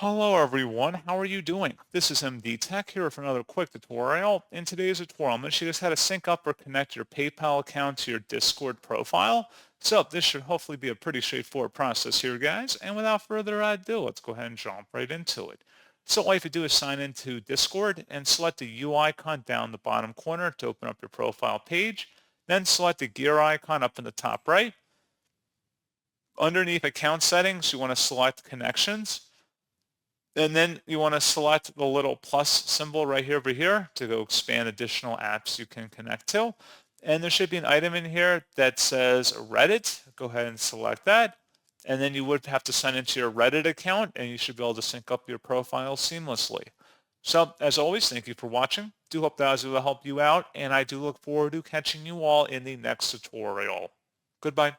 Hello everyone, how are you doing? This is MD Tech here for another quick tutorial. In today's tutorial, I'm going to show you guys how to sync up or connect your PayPal account to your Discord profile. So this should hopefully be a pretty straightforward process here, guys. And without further ado, let's go ahead and jump right into it. So all you have to do is sign into Discord and select the U icon down the bottom corner to open up your profile page. Then select the gear icon up in the top right. Underneath account settings, you want to select connections. And then you want to select the little plus symbol right here over here to go expand additional apps you can connect to. And there should be an item in here that says Reddit. Go ahead and select that. And then you would have to sign into your Reddit account and you should be able to sync up your profile seamlessly. So as always, thank you for watching. Do hope that was able to help you out. And I do look forward to catching you all in the next tutorial. Goodbye.